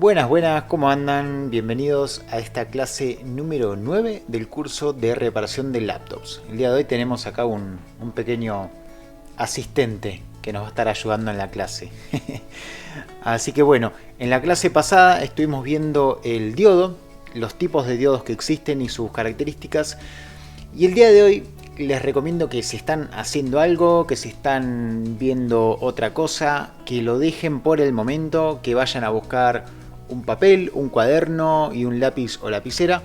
Buenas, buenas, ¿cómo andan? Bienvenidos a esta clase número 9 del curso de reparación de laptops. El día de hoy tenemos acá un pequeño asistente que nos va a estar ayudando en la clase. Así que bueno, en la clase pasada estuvimos viendo el diodo, los tipos de diodos que existen y sus características. Y el día de hoy les recomiendo que si están haciendo algo, que si están viendo otra cosa, que lo dejen por el momento, que vayan a buscar un papel, un cuaderno y un lápiz o lapicera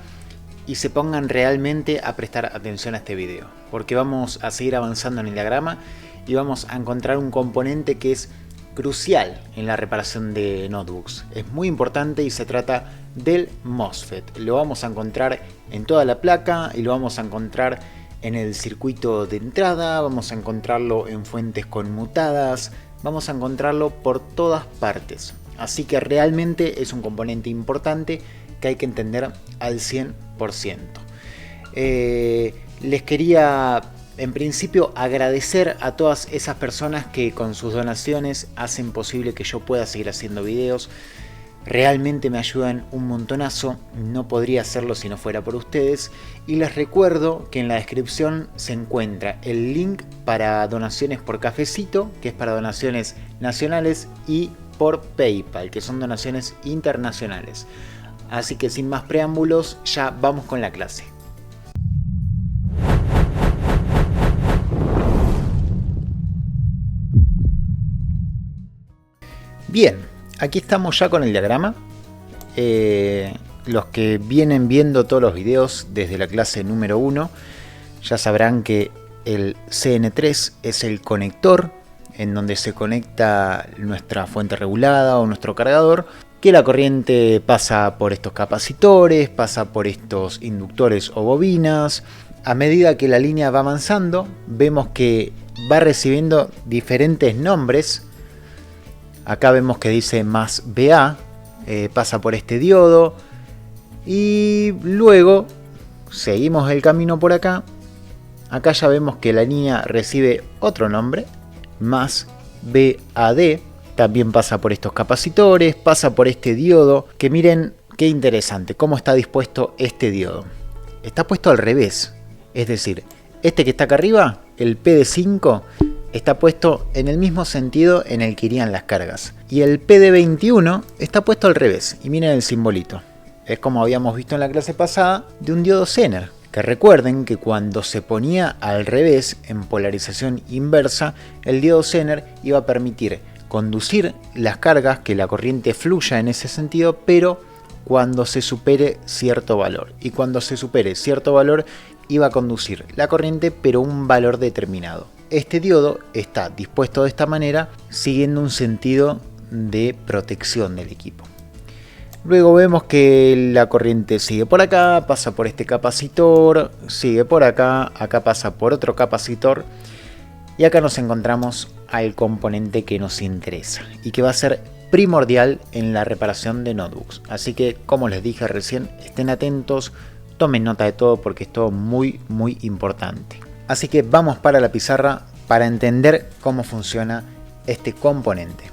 y se pongan realmente a prestar atención a este video, porque vamos a seguir avanzando en el diagrama y vamos a encontrar un componente que es crucial en la reparación de notebooks. Es muy importante y se trata del MOSFET. Lo vamos a encontrar en toda la placa y lo vamos a encontrar en el circuito de entrada, vamos a encontrarlo en fuentes conmutadas, vamos a encontrarlo por todas partes. Así que realmente es un componente importante que hay que entender al 100%. Les quería en principio agradecer a todas esas personas que con sus donaciones hacen posible que yo pueda seguir haciendo videos. Realmente me ayudan un montonazo, no podría hacerlo si no fuera por ustedes. Y les recuerdo que en la descripción se encuentra el link para donaciones por Cafecito, que es para donaciones nacionales, y por PayPal, que son donaciones internacionales. Así que sin más preámbulos, ya vamos con la clase. Bien, aquí estamos ya con el diagrama. Los que vienen viendo todos los videos desde la clase número 1 ya sabrán que el CN3 es el conector en donde se conecta nuestra fuente regulada o nuestro cargador, que la corriente pasa por estos capacitores, pasa por estos inductores o bobinas. A medida que la línea va avanzando, vemos que va recibiendo diferentes nombres. Acá vemos que dice más BA, pasa por este diodo y luego seguimos el camino por acá. Acá ya vemos que la línea recibe otro nombre, más BAD, también pasa por estos capacitores, pasa por este diodo, que miren qué interesante cómo está dispuesto este diodo. Está puesto al revés, es decir, este que está acá arriba, el PD5, está puesto en el mismo sentido en el que irían las cargas. Y el PD21 está puesto al revés, y miren el simbolito. Es como habíamos visto en la clase pasada de un diodo Zener. Que recuerden que cuando se ponía al revés, en polarización inversa, el diodo Zener iba a permitir conducir las cargas, que la corriente fluya en ese sentido, pero cuando se supere cierto valor. Y cuando se supere cierto valor, iba a conducir la corriente, pero un valor determinado. Este diodo está dispuesto de esta manera, siguiendo un sentido de protección del equipo. Luego vemos que la corriente sigue por acá, pasa por este capacitor, sigue por acá, acá pasa por otro capacitor y acá nos encontramos al componente que nos interesa y que va a ser primordial en la reparación de notebooks. Así que, como les dije recién, estén atentos, tomen nota de todo porque es todo muy importante. Así que vamos para la pizarra para entender cómo funciona este componente.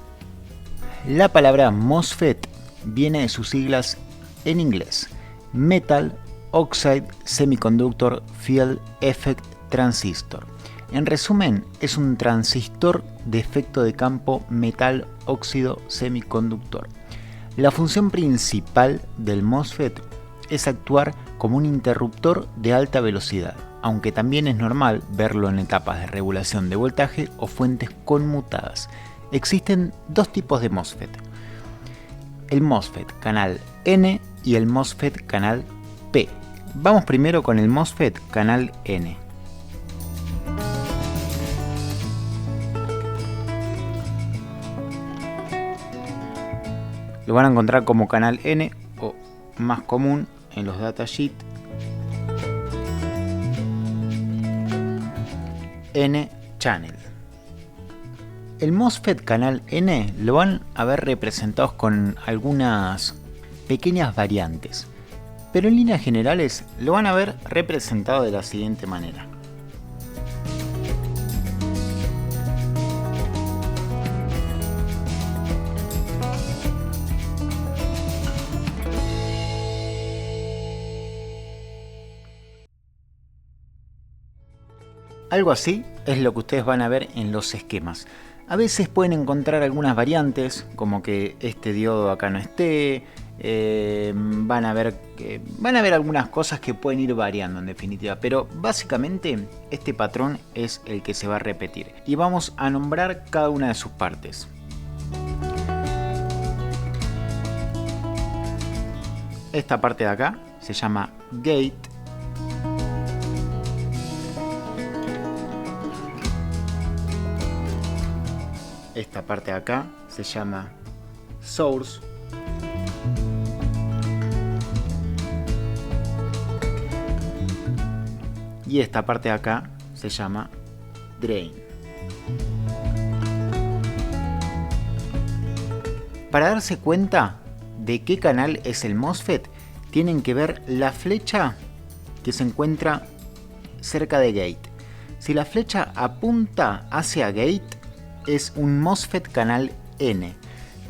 La palabra MOSFET viene de sus siglas en inglés: Metal Oxide Semiconductor Field Effect Transistor. En resumen, es un transistor de efecto de campo metal óxido semiconductor. La función principal del MOSFET es actuar como un interruptor de alta velocidad, aunque también es normal verlo en etapas de regulación de voltaje o fuentes conmutadas. Existen dos tipos de MOSFET: el MOSFET canal N y el MOSFET canal P. Vamos primero con el MOSFET canal N. Lo van a encontrar como canal N o más común en los datasheets N-channel. El MOSFET canal N lo van a ver representados con algunas pequeñas variantes, pero en líneas generales lo van a ver representado de la siguiente manera. Algo así es lo que ustedes van a ver en los esquemas. A veces pueden encontrar algunas variantes, como que este diodo acá no esté. Van a ver algunas cosas que pueden ir variando en definitiva, pero básicamente este patrón es el que se va a repetir. Y vamos a nombrar cada una de sus partes. Esta parte de acá se llama gate. Esta parte de acá se llama source. Y esta parte de acá se llama drain. Para darse cuenta de qué canal es el MOSFET, tienen que ver la flecha que se encuentra cerca de gate. Si la flecha apunta hacia gate, es un MOSFET canal N.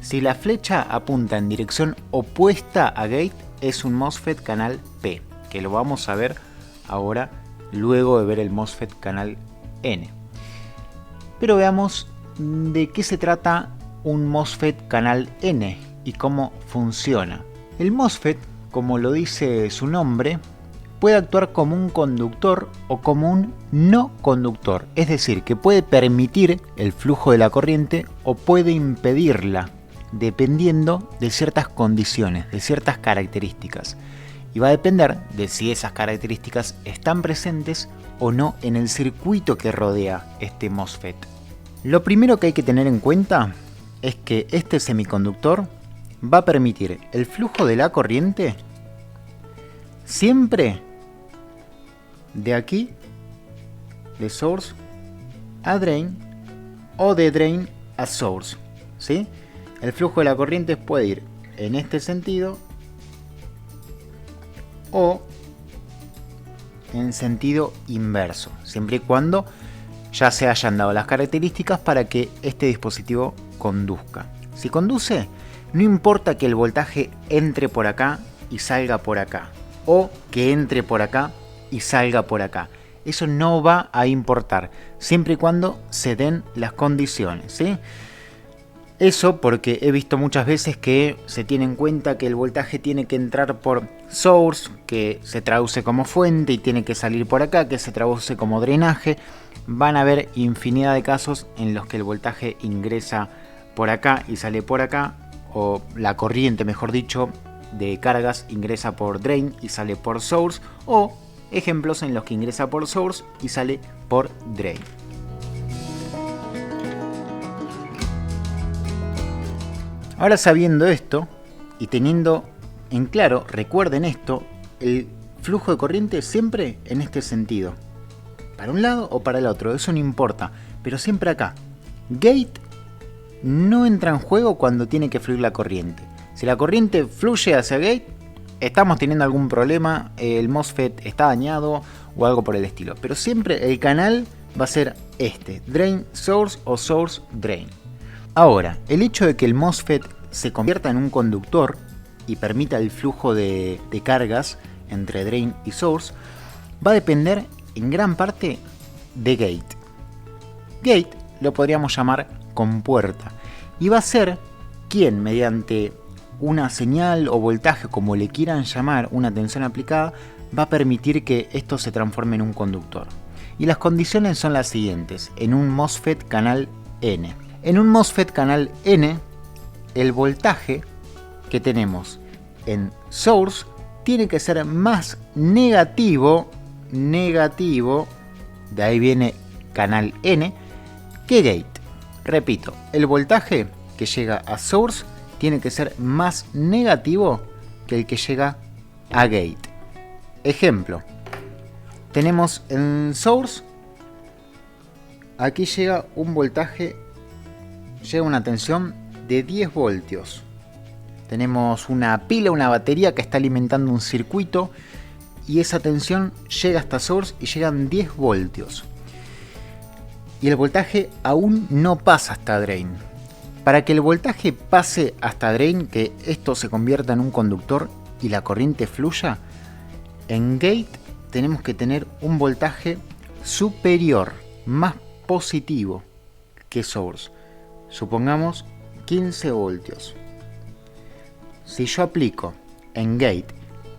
Si la flecha apunta en dirección opuesta a gate, es un MOSFET canal P, que lo vamos a ver ahora luego de ver el MOSFET canal N. Pero veamos de qué se trata un MOSFET canal N y cómo funciona. El MOSFET, como lo dice su nombre, puede actuar como un conductor o como un no conductor, es decir, que puede permitir el flujo de la corriente o puede impedirla, dependiendo de ciertas condiciones, de ciertas características. Y va a depender de si esas características están presentes o no en el circuito que rodea este MOSFET. Lo primero que hay que tener en cuenta es que este semiconductor va a permitir el flujo de la corriente siempre de aquí, de source a drain, o de drain a source, ¿sí? El flujo de la corriente puede ir en este sentido o en sentido inverso, siempre y cuando ya se hayan dado las características para que este dispositivo conduzca. Si conduce, no importa que el voltaje entre por acá y salga por acá, o que entre por acá y salga por acá. Eso no va a importar, siempre y cuando se den las condiciones, ¿sí? Eso porque he visto muchas veces que se tiene en cuenta que el voltaje tiene que entrar por source, que se traduce como fuente, y tiene que salir por acá, que se traduce como drenaje. Van a haber infinidad de casos en los que el voltaje ingresa por acá y sale por acá, o la corriente, mejor dicho, de cargas ingresa por drain y sale por source, o ejemplos en los que ingresa por source y sale por drain. Ahora, sabiendo esto y teniendo en claro, recuerden esto, el flujo de corriente siempre en este sentido, para un lado o para el otro, eso no importa, pero siempre acá. Gate no entra en juego cuando tiene que fluir la corriente. Si la corriente fluye hacia gate, estamos teniendo algún problema, el MOSFET está dañado o algo por el estilo. Pero siempre el canal va a ser este, drain source o source drain. Ahora, el hecho de que el MOSFET se convierta en un conductor y permita el flujo de cargas entre drain y source va a depender en gran parte de gate. Gate lo podríamos llamar compuerta y va a ser quien, mediante una señal o voltaje, como le quieran llamar, una tensión aplicada, va a permitir que esto se transforme en un conductor. Y las condiciones son las siguientes en un MOSFET canal N. En un MOSFET canal N, el voltaje que tenemos en source tiene que ser más negativo, de ahí viene canal N, que gate. Repito, el voltaje que llega a source tiene que ser más negativo que el que llega a gate. Ejemplo, tenemos en source, aquí llega un voltaje, llega una tensión de 10 voltios. Tenemos una pila, una batería que está alimentando un circuito y esa tensión llega hasta source y llegan 10 voltios. Y el voltaje aún no pasa hasta drain. Para que el voltaje pase hasta drain, que esto se convierta en un conductor y la corriente fluya, en gate tenemos que tener un voltaje superior, más positivo que source, supongamos 15 voltios. Si yo aplico en gate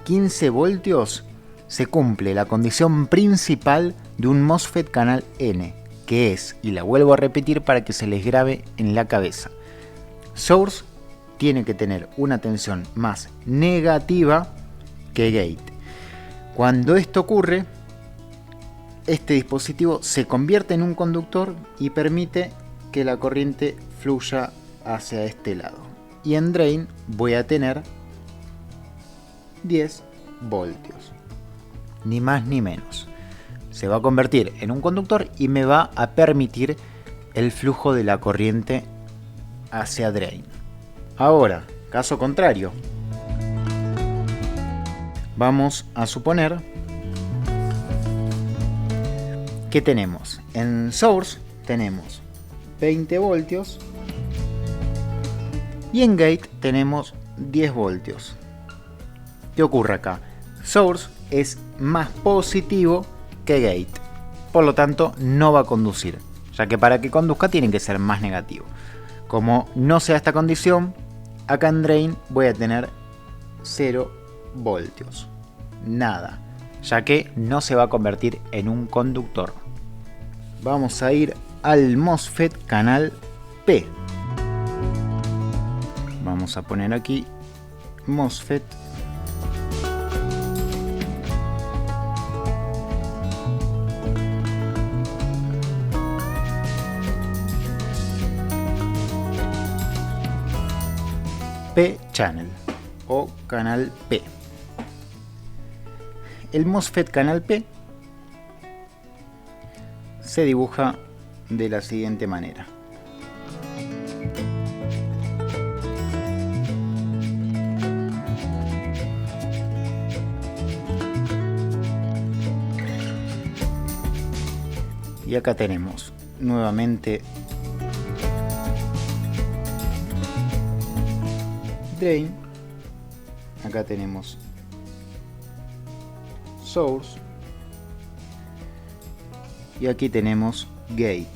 15 voltios, se cumple la condición principal de un MOSFET canal N, que es, y la vuelvo a repetir para que se les grabe en la cabeza, source tiene que tener una tensión más negativa que gate. Cuando esto ocurre, este dispositivo se convierte en un conductor y permite que la corriente fluya hacia este lado. Y en drain voy a tener 10 voltios, ni más ni menos. Se va a convertir en un conductor y me va a permitir el flujo de la corriente hacia drain. Ahora, caso contrario, vamos a suponer que tenemos en source tenemos 20 voltios y en gate tenemos 10 voltios. ¿Qué ocurre acá? Source es más positivo que gate, por lo tanto no va a conducir, ya que para que conduzca tiene que ser más negativo. Como no sea esta condición, acá en drain voy a tener 0 voltios, nada, ya que no se va a convertir en un conductor. Vamos a ir al MOSFET canal P. Vamos a poner aquí MOSFET P channel o canal P. El MOSFET canal P se dibuja de la siguiente manera. Y acá tenemos nuevamente drain, acá tenemos source y aquí tenemos gate.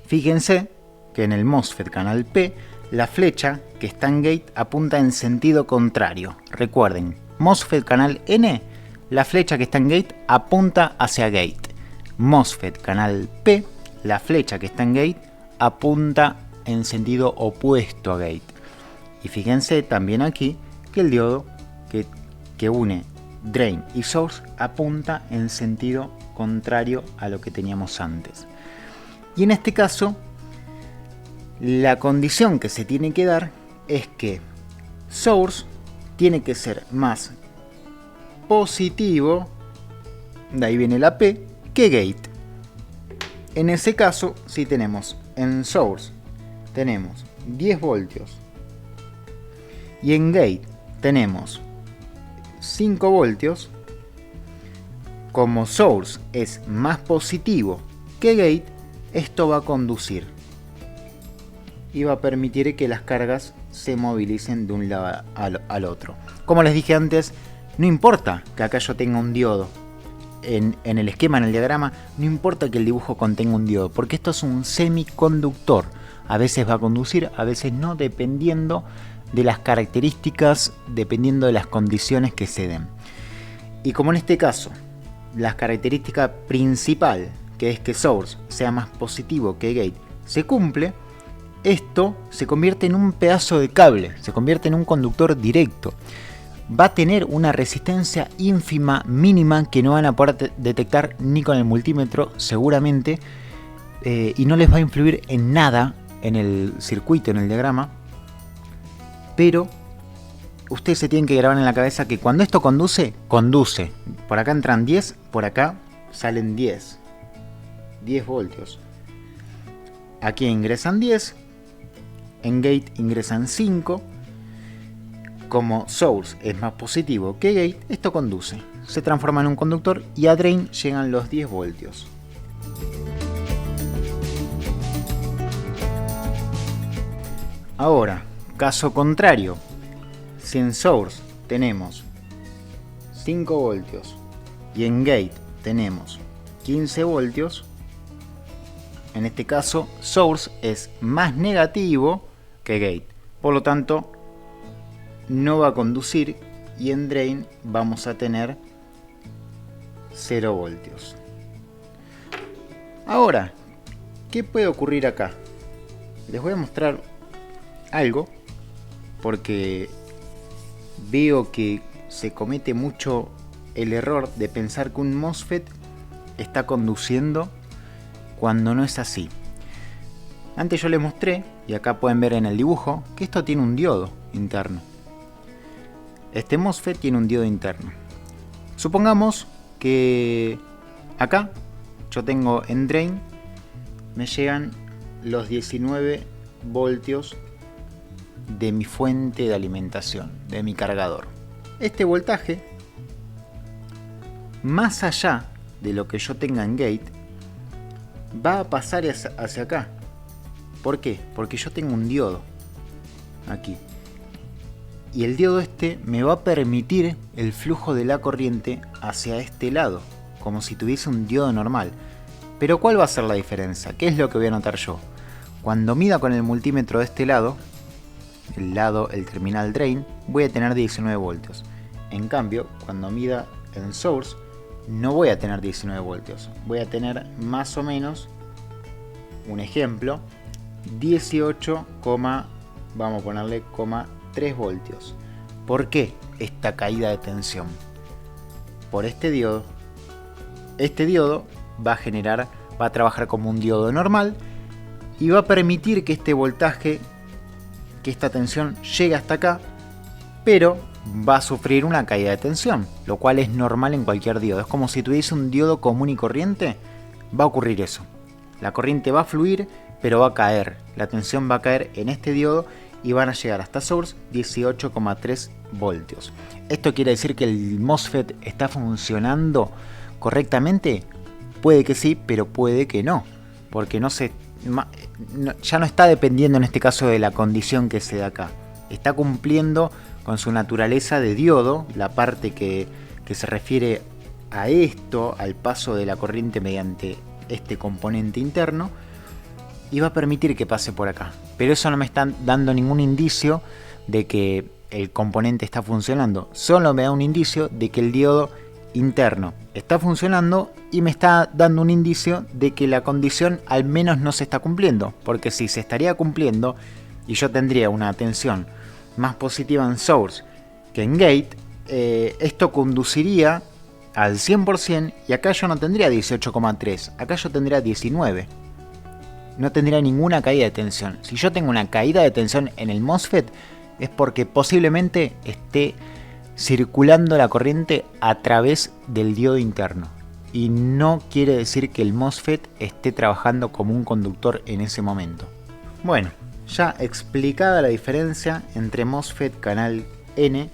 Fíjense que en el MOSFET canal P la flecha que está en gate apunta en sentido contrario. Recuerden, MOSFET canal N, la flecha que está en gate apunta hacia gate. MOSFET canal P, la flecha que está en gate apunta en sentido opuesto a gate. Y fíjense también aquí que el diodo que une drain y source apunta en sentido contrario a lo que teníamos antes. Y en este caso, la condición que se tiene que dar es que source tiene que ser más positivo, de ahí viene la P, que gate. En ese caso, si tenemos en source tenemos 10 voltios y en gate tenemos 5 voltios, como source es más positivo que gate, esto va a conducir y va a permitir que las cargas se movilicen de un lado al otro. Como les dije antes, no importa que acá yo tenga un diodo en el esquema, en el diagrama, no importa que el dibujo contenga un diodo, porque esto es un semiconductor. A veces va a conducir, a veces no, dependiendo de las características, dependiendo de las condiciones que se den. Y como en este caso, la característica principal, que es que source sea más positivo que gate, se cumple, esto se convierte en un pedazo de cable, se convierte en un conductor directo. Va a tener una resistencia ínfima, mínima, que no van a poder detectar ni con el multímetro seguramente, y no les va a influir en nada en el circuito, en el diagrama, pero ustedes se tienen que grabar en la cabeza que cuando esto conduce, por acá entran 10, por acá salen 10 voltios, aquí ingresan 10, en gate ingresan 5. Como source es más positivo que gate, esto conduce, se transforma en un conductor y a drain llegan los 10 voltios. Ahora, caso contrario, si en source tenemos 5 voltios y en gate tenemos 15 voltios, en este caso source es más negativo que gate, por lo tanto no va a conducir, y en drain vamos a tener 0 voltios. Ahora, ¿qué puede ocurrir acá? Les voy a mostrar algo, porque veo que se comete mucho el error de pensar que un MOSFET está conduciendo cuando no es así. Antes yo les mostré, y acá pueden ver en el dibujo, que esto tiene un diodo interno. Este MOSFET tiene un diodo interno. Supongamos que acá yo tengo en drain, me llegan los 19 voltios de mi fuente de alimentación, de mi cargador. Este voltaje, más allá de lo que yo tenga en gate, va a pasar hacia acá. ¿Por qué? Porque yo tengo un diodo aquí, y el diodo este me va a permitir el flujo de la corriente hacia este lado, como si tuviese un diodo normal. Pero ¿cuál va a ser la diferencia? ¿Qué es lo que voy a notar yo? Cuando mida con el multímetro de este lado, el terminal drain, voy a tener 19 voltios. En cambio, cuando mida en source, no voy a tener 19 voltios. Voy a tener más o menos, un ejemplo, 18, vamos a ponerle 3 voltios. ¿Por qué esta caída de tensión? Por este diodo. Este diodo va a trabajar como un diodo normal y va a permitir que este voltaje, que esta tensión llegue hasta acá, pero va a sufrir una caída de tensión, lo cual es normal en cualquier diodo. Es como si tuviese un diodo común y corriente, va a ocurrir eso. La corriente va a fluir, pero va a caer. La tensión va a caer en este diodo y van a llegar hasta source 18,3 voltios. ¿Esto quiere decir que el MOSFET está funcionando correctamente? Puede que sí, pero puede que no, porque ya no está dependiendo en este caso de la condición que se da acá. Está cumpliendo con su naturaleza de diodo, la parte que se refiere a esto, al paso de la corriente mediante este componente interno, y va a permitir que pase por acá. Pero eso no me está dando ningún indicio de que el componente está funcionando, solo me da un indicio de que el diodo interno está funcionando y me está dando un indicio de que la condición al menos no se está cumpliendo, porque si se estaría cumpliendo y yo tendría una tensión más positiva en source que en gate, esto conduciría al 100% y acá yo no tendría 18,3, acá yo tendría 19. No tendría ninguna caída de tensión. Si yo tengo una caída de tensión en el MOSFET es porque posiblemente esté circulando la corriente a través del diodo interno, y no quiere decir que el MOSFET esté trabajando como un conductor en ese momento. Bueno, ya explicada la diferencia entre MOSFET canal N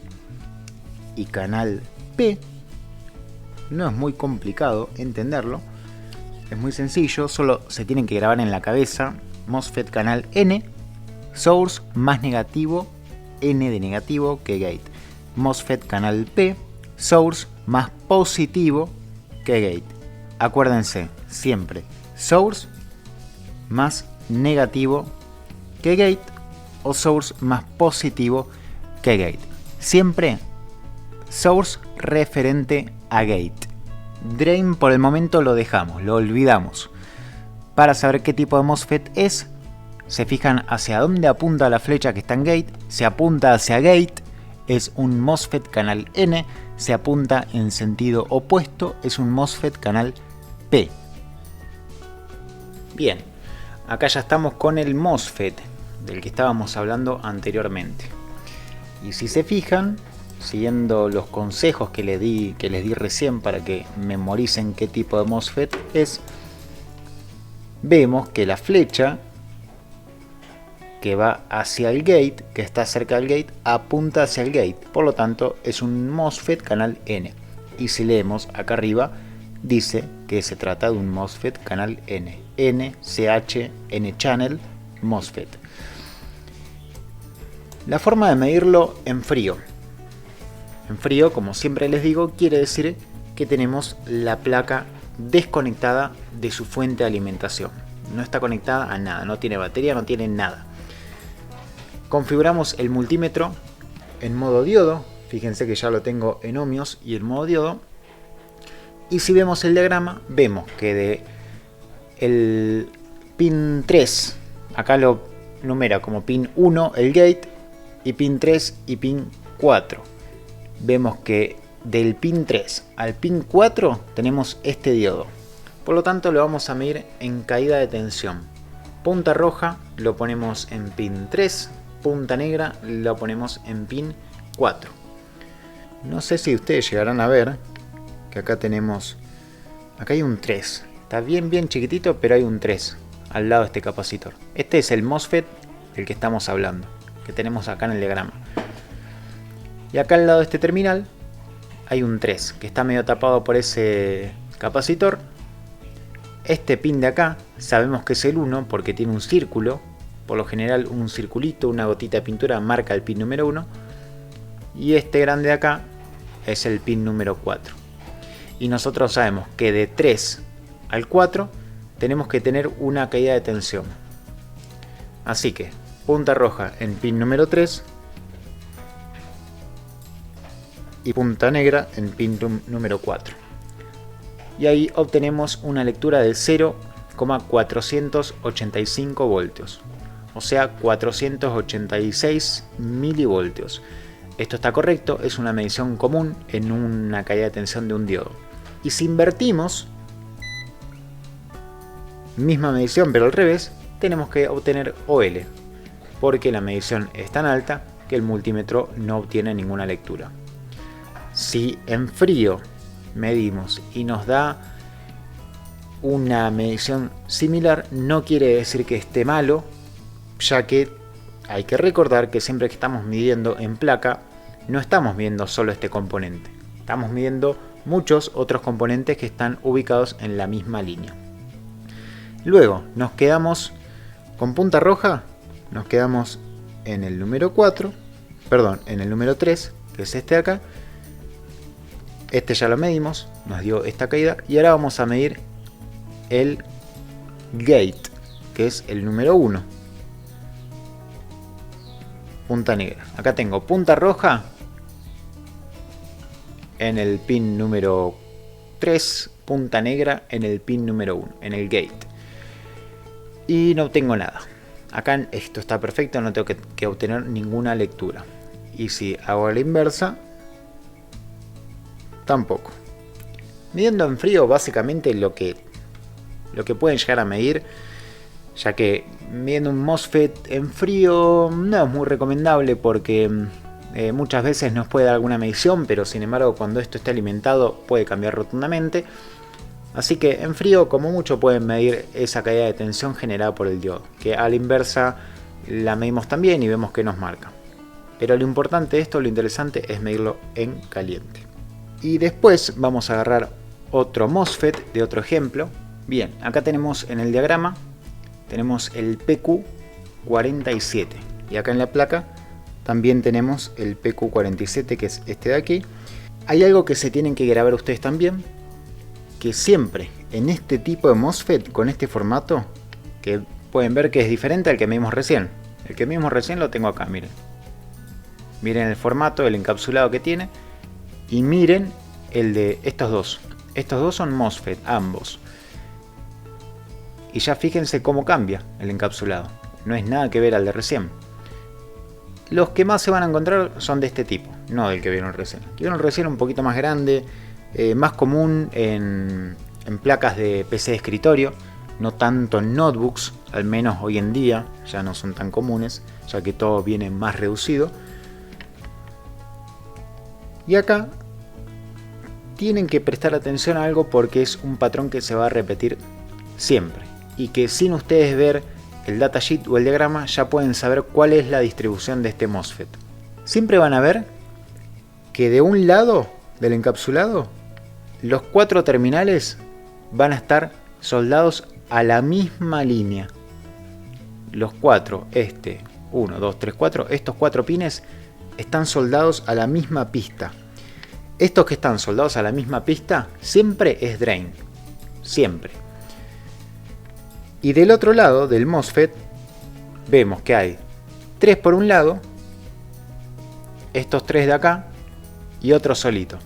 y canal P, no es muy complicado entenderlo, es muy sencillo, solo se tienen que grabar en la cabeza. MOSFET canal N, source más negativo, N de negativo que gate. MOSFET canal P, source más positivo que gate. Acuérdense, siempre source más negativo que gate o source más positivo que gate. Siempre source referente a gate. Drain por el momento lo dejamos, lo olvidamos. Para saber qué tipo de MOSFET es, se fijan hacia dónde apunta la flecha que está en gate. Se apunta hacia gate, es un MOSFET canal N. Se apunta en sentido opuesto, es un MOSFET canal P. Bien, acá ya estamos con el MOSFET del que estábamos hablando anteriormente. Y si se fijan, siguiendo los consejos que les di recién para que memoricen qué tipo de MOSFET es, vemos que la flecha que va hacia el gate, que está cerca del gate, apunta hacia el gate. Por lo tanto, es un MOSFET canal N. Y si leemos acá arriba, dice que se trata de un MOSFET canal N. NCH, N-Channel, MOSFET. La forma de medirlo en frío. En frío, como siempre les digo, quiere decir que tenemos la placa desconectada de su fuente de alimentación. No está conectada a nada, no tiene batería, no tiene nada. Configuramos el multímetro en modo diodo. Fíjense que ya lo tengo en ohmios y en modo diodo. Y si vemos el diagrama, vemos que de el pin 3, acá lo numera como pin 1 el gate, y pin 3 y pin 4. Vemos que del pin 3 al pin 4 tenemos este diodo. Por lo tanto lo vamos a medir en caída de tensión. Punta roja lo ponemos en pin 3, punta negra lo ponemos en pin 4. No sé si ustedes llegarán a ver que acá tenemos, acá hay un 3. Está bien chiquitito, pero hay un 3 al lado de este capacitor. Este es el MOSFET del que estamos hablando, que tenemos acá en el diagrama. Y acá al lado de este terminal hay un 3 que está medio tapado por ese capacitor. Este pin de acá sabemos que es el 1 porque tiene un círculo. Por lo general un circulito, una gotita de pintura marca el pin número 1. Y este grande de acá es el pin número 4. Y nosotros sabemos que de 3 al 4 tenemos que tener una caída de tensión. Así que punta roja en pin número 3 y punta negra en pin número 4. Y ahí obtenemos una lectura de 0,485 voltios, o sea 486 milivoltios. Esto está correcto, es una medición común en una caída de tensión de un diodo. Y si invertimos, misma medición pero al revés, tenemos que obtener OL, porque la medición es tan alta que el multímetro no obtiene ninguna lectura. Si en frío medimos y nos da una medición similar, no quiere decir que esté malo, ya que hay que recordar que siempre que estamos midiendo en placa, no estamos midiendo solo este componente, estamos midiendo muchos otros componentes que están ubicados en la misma línea. Luego nos quedamos con punta roja, nos quedamos en el número 4, perdón, en el número 3, que es este de acá. Este ya lo medimos, nos dio esta caída, y ahora vamos a medir el gate, que es el número 1. Punta negra. Acá tengo punta roja en el pin número 3, punta negra en el pin número 1, en el gate. Y no obtengo nada. Acá esto está perfecto, no tengo que obtener ninguna lectura. Y si hago la inversa, tampoco. Midiendo en frío, básicamente lo que pueden llegar a medir, ya que midiendo un MOSFET en frío no es muy recomendable porque muchas veces nos puede dar alguna medición, pero sin embargo cuando esto esté alimentado puede cambiar rotundamente. Así que en frío como mucho pueden medir esa caída de tensión generada por el diodo, que a la inversa la medimos también y vemos que nos marca. Pero lo importante de esto, lo interesante es medirlo en caliente. Y después vamos a agarrar otro MOSFET de otro ejemplo. Bien, acá tenemos en el diagrama, tenemos el PQ47 y acá en la placa también tenemos el PQ47, que es este de aquí. Hay algo que se tienen que grabar ustedes también, que siempre en este tipo de MOSFET con este formato, que pueden ver que es diferente al que medimos recién. El que medimos recién lo tengo acá, miren. Miren el formato, el encapsulado que tiene, y miren el de estos dos. Estos dos son MOSFET, ambos. Y ya fíjense cómo cambia el encapsulado. No es nada que ver al de recién. Los que más se van a encontrar son de este tipo, no del que vieron recién. El que vieron recién un poquito más grande, más común en placas de PC de escritorio, no tanto en notebooks, al menos hoy en día ya no son tan comunes, ya que todo viene más reducido. Y acá tienen que prestar atención a algo porque es un patrón que se va a repetir siempre y que sin ustedes ver el datasheet o el diagrama ya pueden saber cuál es la distribución de este MOSFET. Siempre van a ver que de un lado del encapsulado los 4 terminales van a estar soldados a la misma línea. Los 4, 1, 2, 3, 4, estos 4 pines están soldados a la misma pista. Estos que están soldados a la misma pista siempre es drain, siempre. Y del otro lado del MOSFET vemos que hay 3 por un lado, estos 3 de acá y otro solito.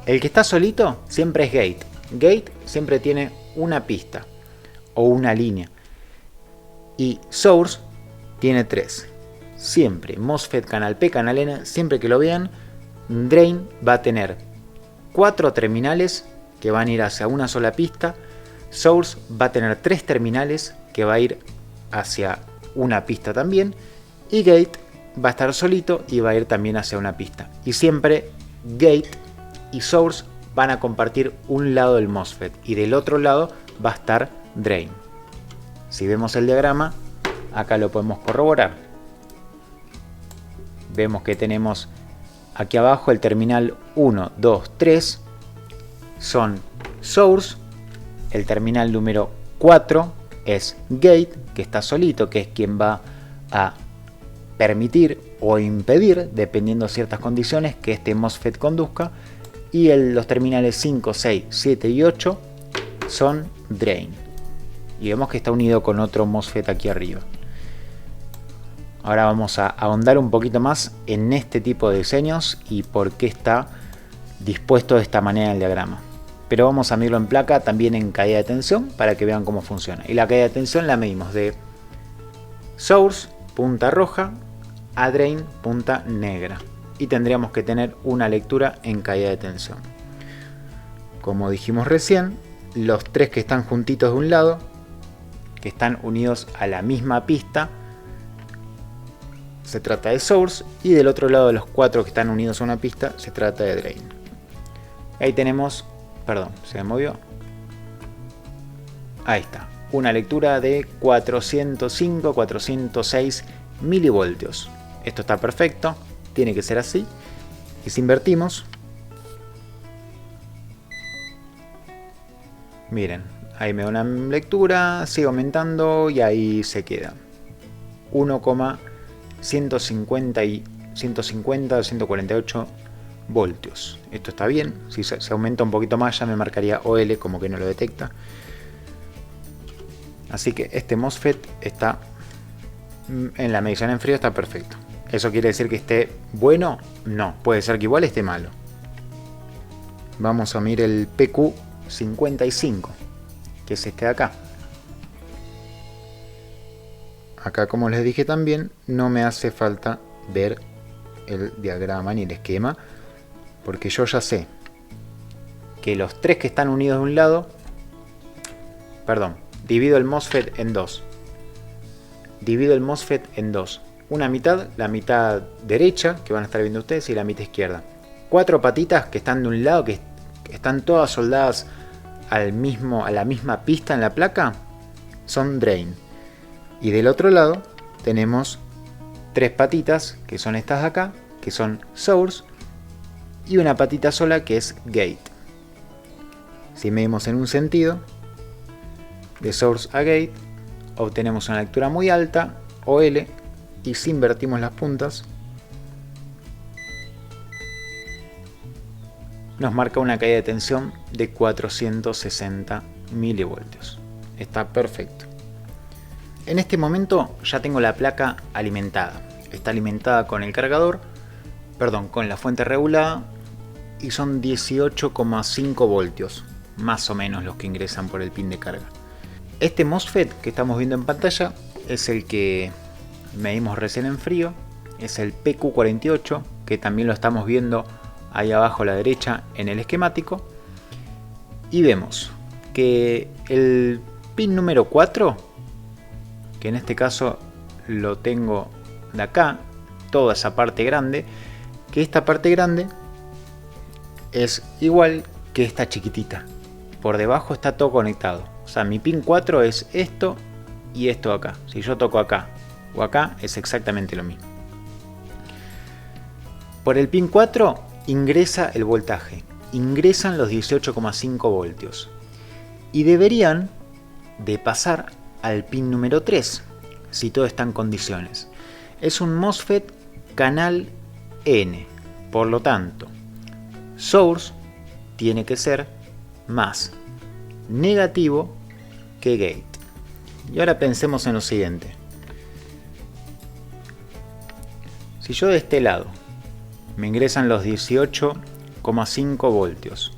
El que está solito siempre es gate. Gate siempre tiene una pista o una línea. Y source tiene 3. Siempre MOSFET, canal P, canal N, siempre que lo vean, drain va a tener 4 terminales que van a ir hacia una sola pista. Source va a tener 3 terminales que va a ir hacia una pista también. Y gate va a estar solito y va a ir también hacia una pista. Y siempre gate y source van a compartir un lado del MOSFET y del otro lado va a estar drain. Si vemos el diagrama, acá lo podemos corroborar. Vemos que tenemos aquí abajo el terminal 1, 2, 3 son source. El terminal número 4 es gate, que está solito, que es quien va a permitir o impedir, dependiendo de ciertas condiciones, que este MOSFET conduzca. Y los terminales 5, 6, 7 y 8 son drain. Y vemos que está unido con otro MOSFET aquí arriba. Ahora vamos a ahondar un poquito más en este tipo de diseños y por qué está dispuesto de esta manera el diagrama. Pero vamos a medirlo en placa, también en caída de tensión, para que vean cómo funciona. Y la caída de tensión la medimos de source, punta roja, a drain, punta negra. Y tendríamos que tener una lectura en caída de tensión. Como dijimos recién, los 3 que están juntitos de un lado, que están unidos a la misma pista, se trata de source, y del otro lado de los 4 que están unidos a una pista se trata de drain. Ahí tenemos, perdón, se me movió. Ahí está, una lectura de 405, 406 milivoltios. Esto está perfecto, tiene que ser así. Y si invertimos, miren, ahí me da una lectura, sigue aumentando y ahí se queda. 1,150 y 150 o 148 voltios. Esto está bien. Si se aumenta un poquito más ya me marcaría OL, como que no lo detecta. Así que este MOSFET está en la medición en frío, está perfecto. ¿Eso quiere decir que esté bueno? No, puede ser que igual esté malo. Vamos a mirar el PQ55, que es este de acá. Acá, como les dije también, no me hace falta ver el diagrama ni el esquema, porque yo ya sé que los 3 que están unidos de un lado, perdón, divido el MOSFET en dos. Divido el MOSFET en dos. Una mitad, la mitad derecha, que van a estar viendo ustedes, y la mitad izquierda. 4 patitas que están de un lado, que están todas soldadas a la misma pista en la placa, son drain. Y del otro lado tenemos 3 patitas, que son estas de acá, que son source, y una patita sola que es gate. Si medimos en un sentido, de source a gate, obtenemos una lectura muy alta, OL, y si invertimos las puntas, nos marca una caída de tensión de 460 milivoltios. Está perfecto. En este momento ya tengo la placa alimentada. Está alimentada con el cargador, perdón, con la fuente regulada, y son 18,5 voltios, más o menos los que ingresan por el pin de carga. Este MOSFET que estamos viendo en pantalla es el que medimos recién en frío, es el PQ48, que también lo estamos viendo ahí abajo a la derecha en el esquemático, y vemos que el pin número 4, que en este caso lo tengo de acá, toda esa parte grande, que esta parte grande es igual que esta chiquitita, por debajo está todo conectado. O sea, mi pin 4 es esto y esto acá. Si yo toco acá o acá, es exactamente lo mismo. Por el pin 4 ingresa el voltaje, ingresan los 18,5 voltios y deberían de pasar al pin número 3 si todo está en condiciones. Es un MOSFET canal N, por lo tanto, source tiene que ser más negativo que gate. Y ahora pensemos en lo siguiente. Si yo de este lado me ingresan los 18,5 voltios,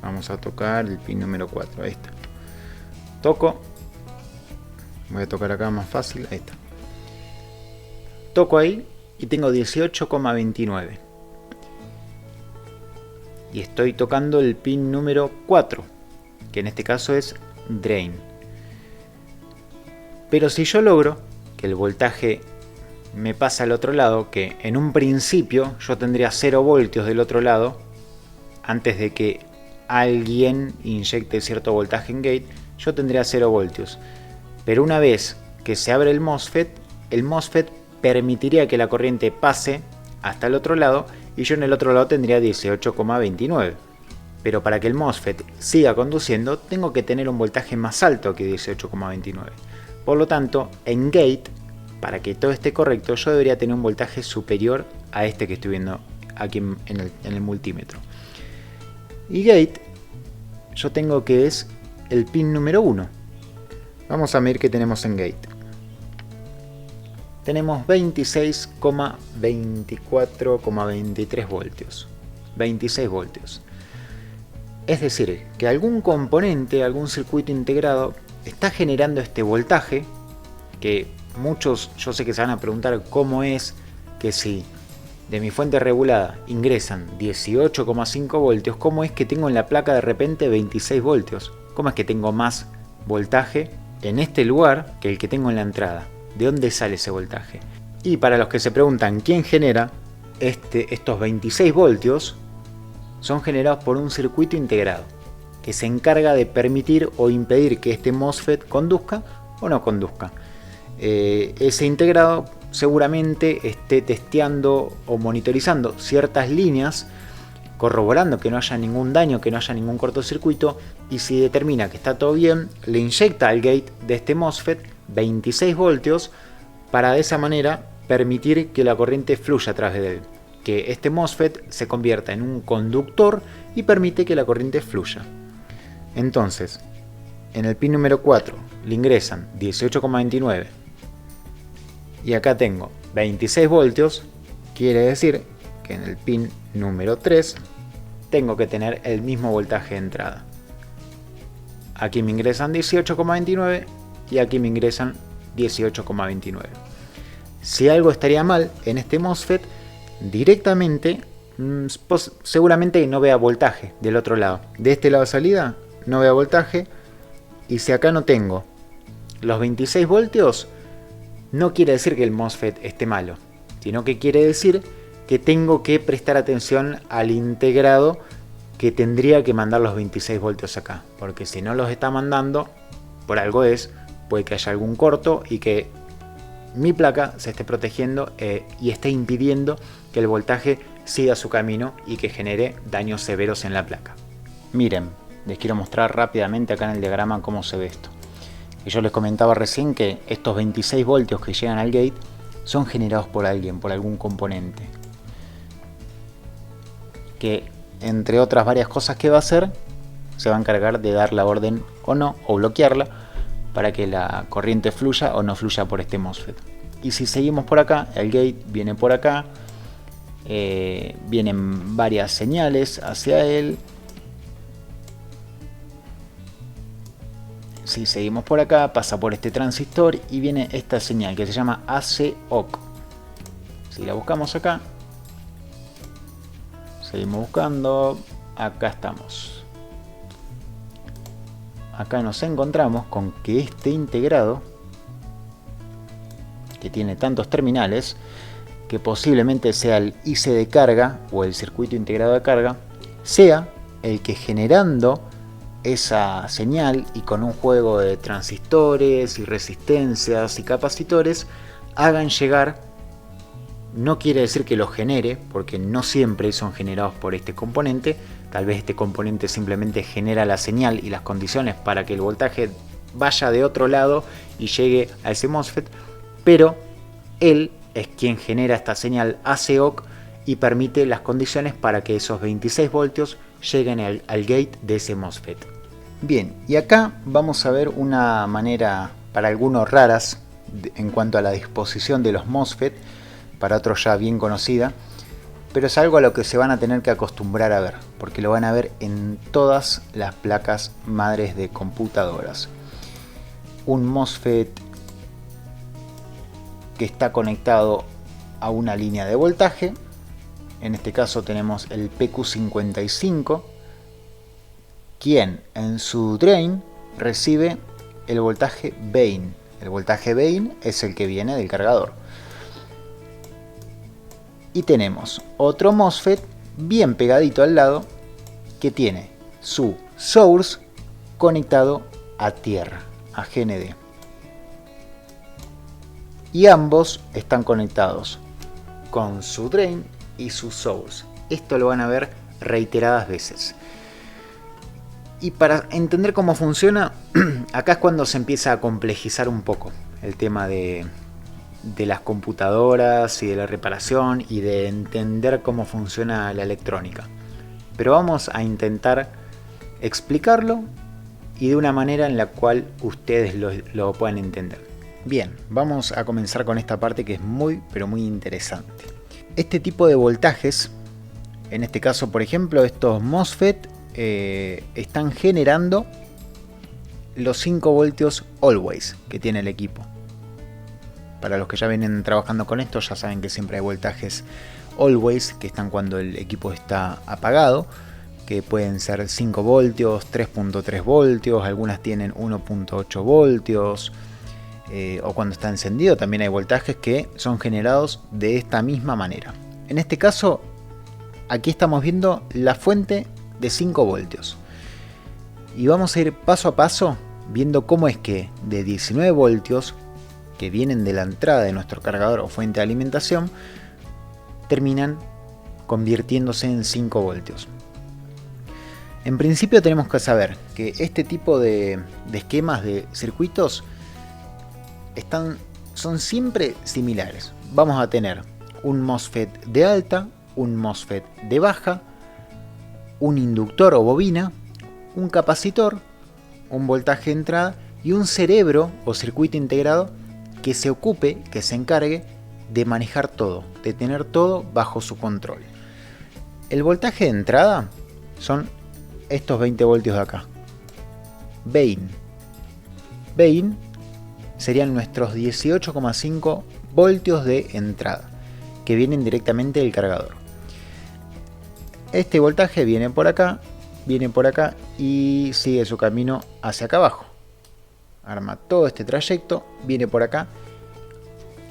vamos a tocar el pin número 4, ahí está. Toco, voy a tocar acá más fácil, ahí está. Toco ahí y tengo 18,29. Y estoy tocando el pin número 4, que en este caso es drain. Pero si yo logro que el voltaje me pase al otro lado, que en un principio yo tendría 0 voltios del otro lado, antes de que alguien inyecte cierto voltaje en gate, yo tendría 0 voltios. Pero una vez que se abre el MOSFET permitiría que la corriente pase hasta el otro lado y yo en el otro lado tendría 18,29. Pero para que el MOSFET siga conduciendo tengo que tener un voltaje más alto que 18,29. Por lo tanto, en gate, para que todo esté correcto, yo debería tener un voltaje superior a este que estoy viendo aquí en el multímetro. Y gate, yo tengo que es el pin número 1. Vamos a medir qué tenemos en gate. Tenemos 26,24,23 voltios. 26 voltios. Es decir, que algún componente, algún circuito integrado está generando este voltaje, que muchos yo sé que se van a preguntar cómo es que si de mi fuente regulada ingresan 18,5 voltios, ¿cómo es que tengo en la placa de repente 26 voltios? ¿Cómo es que tengo más voltaje en este lugar que el que tengo en la entrada? ¿De dónde sale ese voltaje? Y para los que se preguntan quién genera estos 26 voltios, son generados por un circuito integrado que se encarga de permitir o impedir que este MOSFET conduzca o no conduzca. Ese integrado seguramente esté testeando o monitorizando ciertas líneas, corroborando que no haya ningún daño, que no haya ningún cortocircuito, y si determina que está todo bien, le inyecta al gate de este MOSFET 26 voltios para de esa manera permitir que la corriente fluya a través de él, que este MOSFET se convierta en un conductor y permite que la corriente fluya. Entonces, en el pin número 4 le ingresan 18,29 y acá tengo 26 voltios, quiere decir que en el pin número 3 tengo que tener el mismo voltaje de entrada. Aquí me ingresan 18,29 y aquí me ingresan 18,29. Si algo estaría mal en este MOSFET, directamente seguramente no vea voltaje del otro lado. De este lado de salida no vea voltaje, y si acá no tengo los 26 voltios, no quiere decir que el MOSFET esté malo, sino que quiere decir que tengo que prestar atención al integrado que tendría que mandar los 26 voltios acá, porque si no los está mandando, por algo es, puede que haya algún corto y que mi placa se esté protegiendo y esté impidiendo que el voltaje siga su camino y que genere daños severos en la placa. Miren, les quiero mostrar rápidamente acá en el diagrama cómo se ve esto. Y yo les comentaba recién que estos 26 voltios que llegan al gate son generados por alguien, por algún componente, que entre otras varias cosas que va a hacer, se va a encargar de dar la orden o no, o bloquearla, para que la corriente fluya o no fluya por este MOSFET. Y si seguimos por acá, el gate viene por acá, vienen varias señales hacia él. Si seguimos por acá, pasa por este transistor y viene esta señal que se llama ACOC. Si la buscamos acá, seguimos buscando, acá estamos. Acá nos encontramos con que este integrado, que tiene tantos terminales, que posiblemente sea el IC de carga o el circuito integrado de carga, sea el que generando esa señal y con un juego de transistores y resistencias y capacitores hagan llegar, no quiere decir que lo genere, porque no siempre son generados por este componente, tal vez este componente simplemente genera la señal y las condiciones para que el voltaje vaya de otro lado y llegue a ese MOSFET, pero él es quien genera esta señal ACOC y permite las condiciones para que esos 26 voltios lleguen al gate de ese MOSFET. Bien, y acá vamos a ver una manera para algunos raras en cuanto a la disposición de los MOSFET, para otros ya bien conocida, pero es algo a lo que se van a tener que acostumbrar a ver, porque lo van a ver en todas las placas madres de computadoras. Un MOSFET que está conectado a una línea de voltaje, en este caso tenemos el PQ55, quien en su drain recibe el voltaje Vane. El voltaje Vane es el que viene del cargador. Y tenemos otro MOSFET bien pegadito al lado que tiene su source conectado a tierra, a GND. Y ambos están conectados con su drain y su source. Esto lo van a ver reiteradas veces. Y para entender cómo funciona, acá es cuando se empieza a complejizar un poco el tema de las computadoras y de la reparación y de entender cómo funciona la electrónica. Pero vamos a intentar explicarlo y de una manera en la cual ustedes lo puedan entender. Bien, vamos a comenzar con esta parte que es muy pero muy interesante. Este tipo de voltajes, en este caso por ejemplo estos MOSFET, están generando los 5 voltios always que tiene el equipo. Para los que ya vienen trabajando con esto ya saben que siempre hay voltajes always que están cuando el equipo está apagado, que pueden ser 5 voltios, 3.3 voltios, algunas tienen 1.8 voltios, o cuando está encendido también hay voltajes que son generados de esta misma manera. En este caso aquí estamos viendo la fuente de 5 voltios y vamos a ir paso a paso viendo cómo es que de 19 voltios que vienen de la entrada de nuestro cargador o fuente de alimentación terminan convirtiéndose en 5 voltios. En principio tenemos que saber que este tipo de esquemas de circuitos son siempre similares. Vamos a tener un MOSFET de alta, un MOSFET de baja, un inductor o bobina, un capacitor, un voltaje de entrada y un cerebro o circuito integrado que se ocupe, que se encargue de manejar todo, de tener todo bajo su control. El voltaje de entrada son estos 20 voltios de acá. Vane serían nuestros 18,5 voltios de entrada que vienen directamente del cargador. Este voltaje viene por acá y sigue su camino hacia acá abajo. Arma todo este trayecto, viene por acá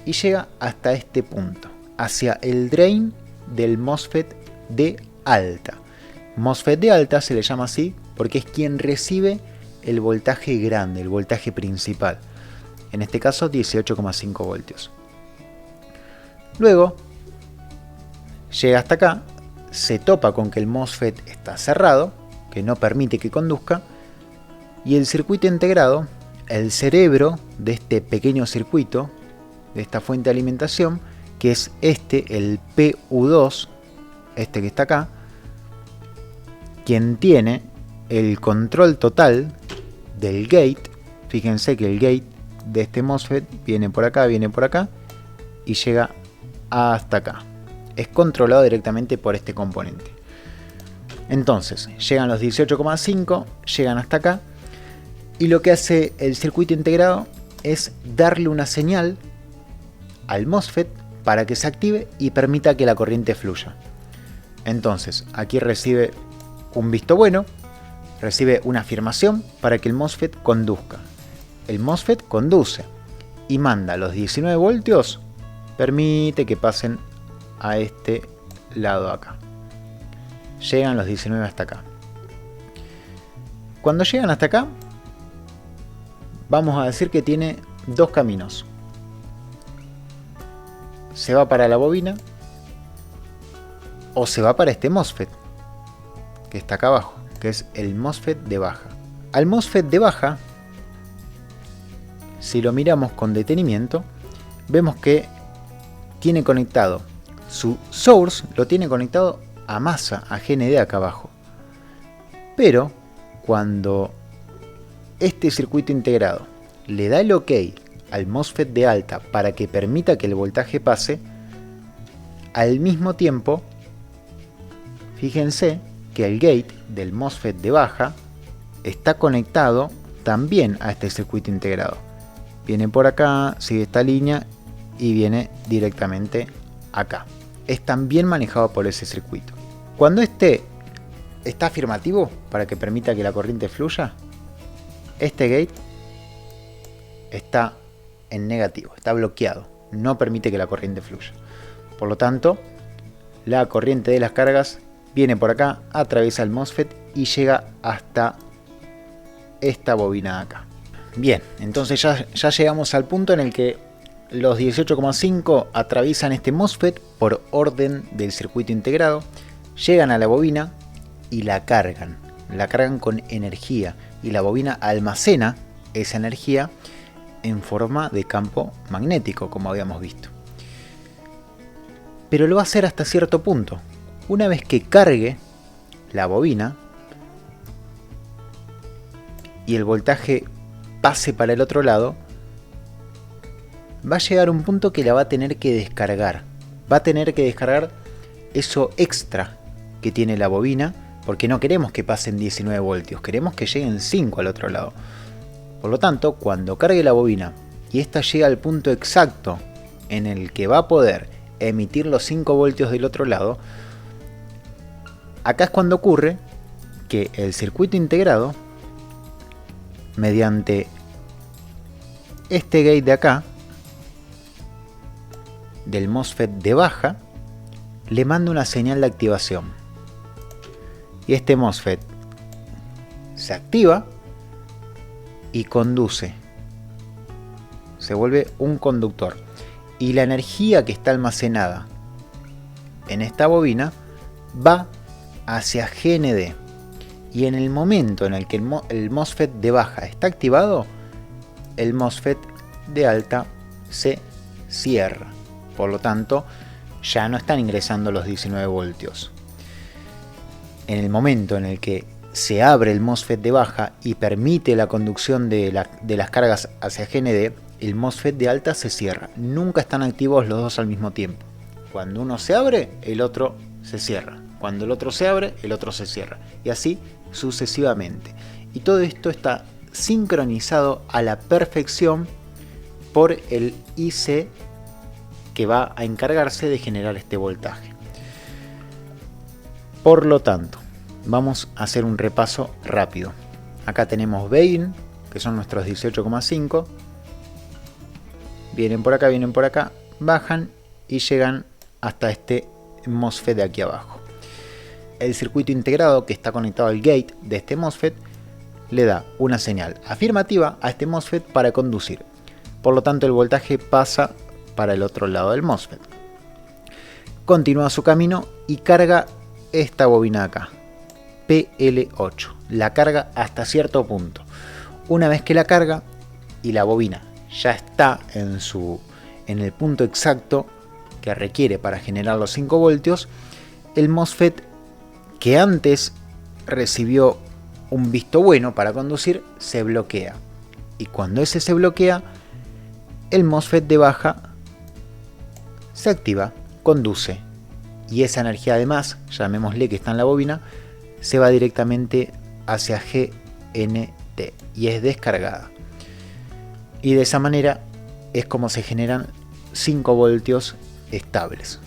y llega hasta este punto, hacia el drain del MOSFET de alta. MOSFET de alta se le llama así porque es quien recibe el voltaje grande, el voltaje principal. En este caso 18,5 voltios. Luego llega hasta acá, se topa con que el MOSFET está cerrado, que no permite que conduzca, y el circuito integrado, el cerebro de este pequeño circuito, de esta fuente de alimentación, que es el PU2, este que está acá, quien tiene el control total del gate. Fíjense que el gate de este MOSFET viene por acá y llega hasta acá. Es controlado directamente por este componente. Entonces, llegan los 18,5, llegan hasta acá, y lo que hace el circuito integrado es darle una señal al MOSFET para que se active y permita que la corriente fluya. Entonces, aquí recibe un visto bueno, recibe una afirmación para que el MOSFET conduzca. El MOSFET conduce y manda los 19 voltios, permite que pasen a este lado acá. Llegan los 19 hasta acá. Cuando llegan hasta acá, vamos a decir que tiene dos caminos. Se va para la bobina o se va para este MOSFET que está acá abajo, que es el MOSFET de baja. Al MOSFET de baja, si lo miramos con detenimiento, vemos que tiene conectado su source lo tiene conectado a masa, a GND acá abajo. Pero cuando este circuito integrado le da el OK al MOSFET de alta para que permita que el voltaje pase, al mismo tiempo, fíjense que el gate del MOSFET de baja está conectado también a este circuito integrado. Viene por acá, sigue esta línea y viene directamente acá. Es también manejado por ese circuito. Cuando este está afirmativo para que permita que la corriente fluya, este gate está en negativo, está bloqueado, no permite que la corriente fluya. Por lo tanto, la corriente de las cargas viene por acá, atraviesa el MOSFET y llega hasta esta bobina de acá. Bien, entonces ya llegamos al punto en el que los 18,5 atraviesan este MOSFET por orden del circuito integrado, llegan a la bobina y la cargan con energía, y la bobina almacena esa energía en forma de campo magnético, como habíamos visto. Pero lo va a hacer hasta cierto punto. Una vez que cargue la bobina y el voltaje pase para el otro lado, va a llegar un punto que la va a tener que descargar. Va a tener que descargar eso extra que tiene la bobina, porque no queremos que pasen 19 voltios, queremos que lleguen 5 al otro lado. Por lo tanto, cuando cargue la bobina y esta llega al punto exacto en el que va a poder emitir los 5 voltios del otro lado, acá es cuando ocurre que el circuito integrado, mediante este gate de acá, del MOSFET de baja, le manda una señal de activación. Y este MOSFET se activa y conduce. Se vuelve un conductor. Y la energía que está almacenada en esta bobina va hacia GND. Y en el momento en el que el MOSFET de baja está activado, el MOSFET de alta se cierra. Por lo tanto, ya no están ingresando los 19 voltios. En el momento en el que se abre el MOSFET de baja y permite la conducción de las cargas hacia GND, el MOSFET de alta se cierra. Nunca están activos los dos al mismo tiempo. Cuando uno se abre, el otro se cierra. Cuando el otro se abre, el otro se cierra. Y así sucesivamente. Y todo esto está sincronizado a la perfección por el IC que va a encargarse de generar este voltaje. Por lo tanto, vamos a hacer un repaso rápido. Acá tenemos Begin, que son nuestros 18,5. Vienen por acá, bajan y llegan hasta este MOSFET de aquí abajo. El circuito integrado que está conectado al gate de este MOSFET le da una señal afirmativa a este MOSFET para conducir. Por lo tanto, el voltaje pasa para el otro lado del MOSFET. Continúa su camino y carga esta bobina acá, PL8. La carga hasta cierto punto. Una vez que la carga y la bobina ya está en el punto exacto que requiere para generar los 5 voltios, el MOSFET que antes recibió un visto bueno para conducir se bloquea. Y cuando ese se bloquea, el MOSFET de baja se activa, conduce. Y esa energía además, llamémosle que está en la bobina, se va directamente hacia GND y es descargada. Y de esa manera es como se generan 5 voltios estables.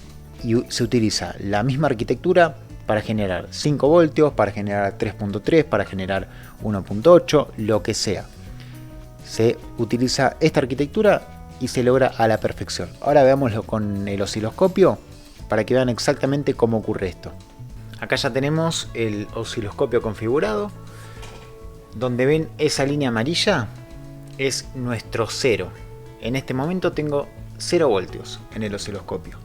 Y se utiliza la misma arquitectura para generar 5 voltios, para generar 3.3, para generar 1.8, lo que sea. Se utiliza esta arquitectura y se logra a la perfección. Ahora veámoslo con el osciloscopio para que vean exactamente cómo ocurre esto. Acá ya tenemos el osciloscopio configurado. Donde ven esa línea amarilla es nuestro 0. En este momento tengo 0 voltios en el osciloscopio.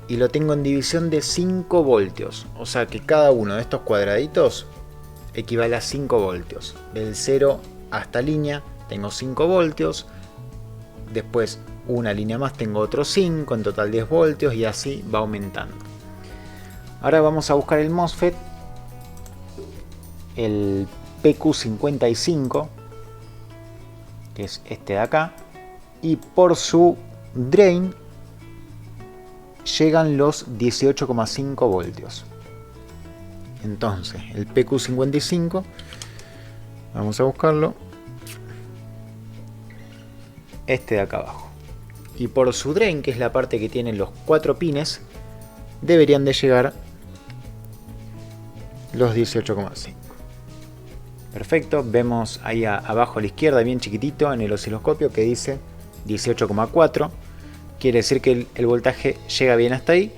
Y lo tengo en división de 5 voltios. O sea que cada uno de estos cuadraditos equivale a 5 voltios. Del 0 a esta línea tengo 5 voltios. Después una línea más tengo otros 5, en total 10 voltios y así va aumentando. Ahora vamos a buscar el MOSFET, el PQ55, que es este de acá, y por su drain llegan los 18,5 voltios. Entonces el PQ55, vamos a buscarlo, este de acá abajo, y por su drain, que es la parte que tiene los 4 pines, deberían de llegar los 18,5. Perfecto, vemos ahí abajo a la izquierda, bien chiquitito en el osciloscopio, que dice 18,4. Quiere decir que el voltaje llega bien hasta ahí.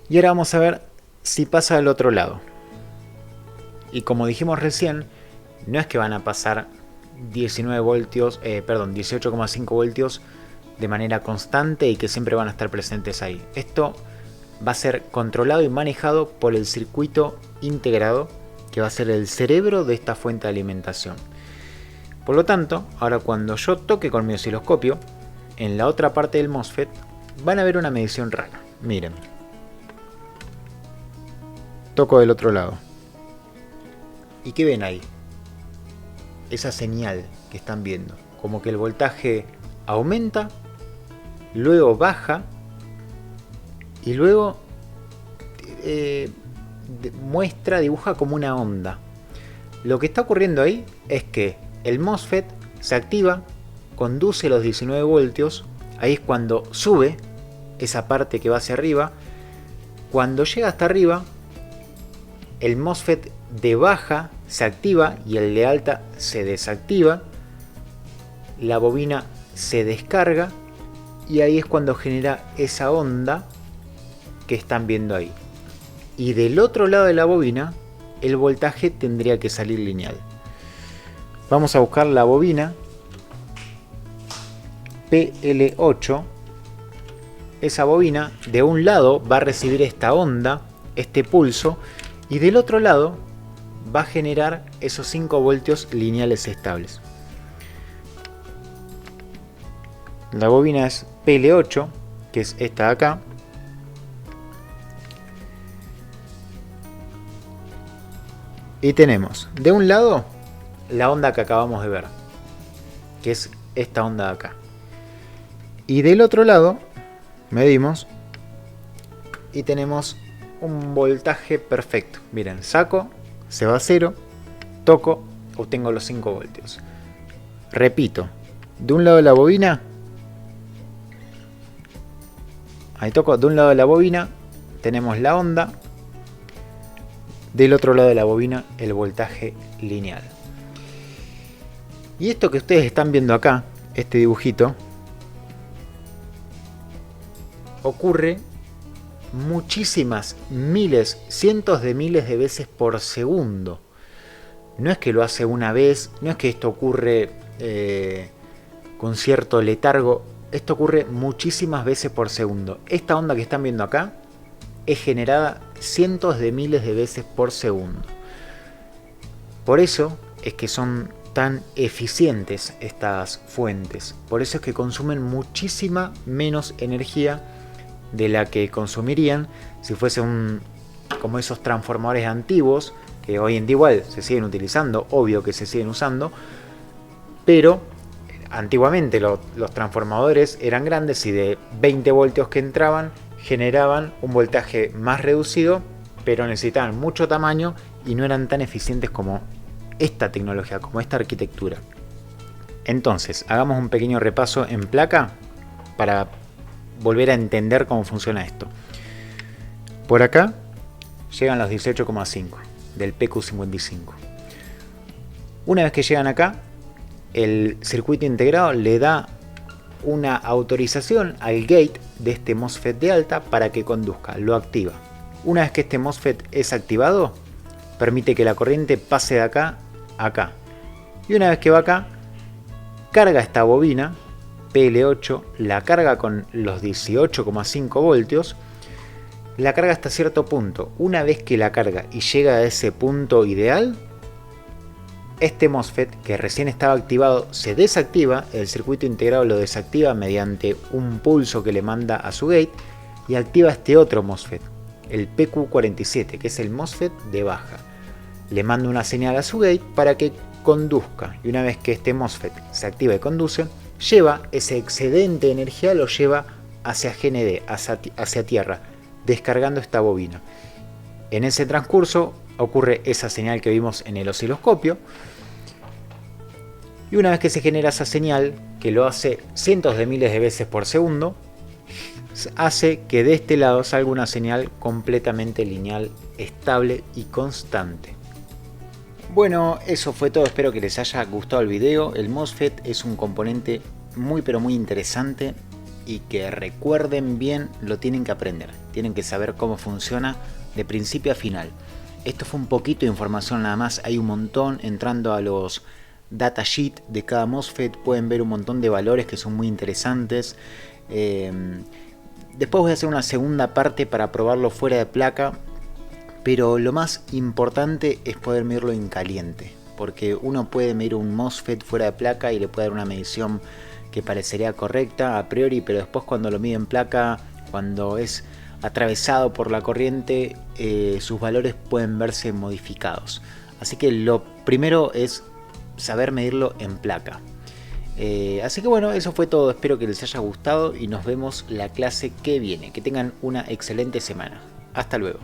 Y ahora vamos a ver si pasa al otro lado. Y como dijimos recién, no es que van a pasar 18,5 voltios de manera constante y que siempre van a estar presentes ahí. Esto va a ser controlado y manejado por el circuito integrado, que va a ser el cerebro de esta fuente de alimentación. Por lo tanto, ahora cuando yo toque con mi osciloscopio, en la otra parte del MOSFET van a ver una medición rara. Miren. Toco del otro lado. ¿Y qué ven ahí? Esa señal que están viendo. Como que el voltaje aumenta, luego baja y luego dibuja como una onda. Lo que está ocurriendo ahí es que el MOSFET se activa, conduce los 19 voltios, ahí es cuando sube esa parte que va hacia arriba. Cuando llega hasta arriba, el MOSFET de baja se activa y el de alta se desactiva, la bobina se descarga y ahí es cuando genera esa onda que están viendo ahí. Y del otro lado de la bobina el voltaje tendría que salir lineal. Vamos a buscar la bobina PL8. Esa bobina de un lado va a recibir esta onda, este pulso, y del otro lado va a generar esos 5 voltios lineales estables. La bobina es PL8, que es esta de acá. Y tenemos de un lado la onda que acabamos de ver, que es esta onda de acá. Y del otro lado medimos y tenemos un voltaje perfecto. Miren, saco, se va a 0, toco, obtengo los 5 voltios. Repito, de un lado de la bobina, ahí toco, de un lado de la bobina tenemos la onda, del otro lado de la bobina el voltaje lineal. Y esto que ustedes están viendo acá, este dibujito, ocurre muchísimas miles, cientos de miles de veces por segundo. No es que lo hace una vez, no es que esto ocurre con cierto letargo, esto ocurre muchísimas veces por segundo. Esta onda que están viendo acá es generada cientos de miles de veces por segundo. Por eso es que son tan eficientes estas fuentes, por eso es que consumen muchísima menos energía de la que consumirían si fuese como esos transformadores antiguos, que hoy en día igual se siguen utilizando, obvio que se siguen usando, pero antiguamente los transformadores eran grandes y de 20 voltios que entraban generaban un voltaje más reducido, pero necesitaban mucho tamaño y no eran tan eficientes como esta tecnología, como esta arquitectura. Entonces, hagamos un pequeño repaso en placa para volver a entender cómo funciona esto. Por acá llegan los 18,5 del PQ55. Una vez que llegan acá, el circuito integrado le da una autorización al gate de este MOSFET de alta para que conduzca, lo activa. Una vez que este MOSFET es activado, permite que la corriente pase de acá a acá. Y una vez que va acá, carga esta bobina PL8, la carga con los 18,5 voltios, la carga hasta cierto punto. Una vez que la carga y llega a ese punto ideal, este MOSFET, que recién estaba activado, se desactiva, el circuito integrado lo desactiva mediante un pulso que le manda a su gate y activa este otro MOSFET, el PQ47, que es el MOSFET de baja. Le manda una señal a su gate para que conduzca, y una vez que este MOSFET se activa y conduce, lleva ese excedente de energía, lo lleva hacia GND, hacia tierra, descargando esta bobina. En ese transcurso ocurre esa señal que vimos en el osciloscopio, y una vez que se genera esa señal, que lo hace cientos de miles de veces por segundo, hace que de este lado salga una señal completamente lineal, estable y constante. Bueno, eso fue todo, espero que les haya gustado el video. El MOSFET es un componente muy pero muy interesante y que recuerden bien, lo tienen que aprender, tienen que saber cómo funciona de principio a final. Esto fue un poquito de información nada más, hay un montón. Entrando a los datasheet de cada MOSFET pueden ver un montón de valores que son muy interesantes. Después voy a hacer una segunda parte para probarlo fuera de placa, pero lo más importante es poder medirlo en caliente, porque uno puede medir un MOSFET fuera de placa y le puede dar una medición que parecería correcta a priori, pero después cuando lo mide en placa, cuando es atravesado por la corriente, sus valores pueden verse modificados. Así que lo primero es saber medirlo en placa. Así que bueno, eso fue todo, espero que les haya gustado y nos vemos la clase que viene. Que tengan una excelente semana. Hasta luego.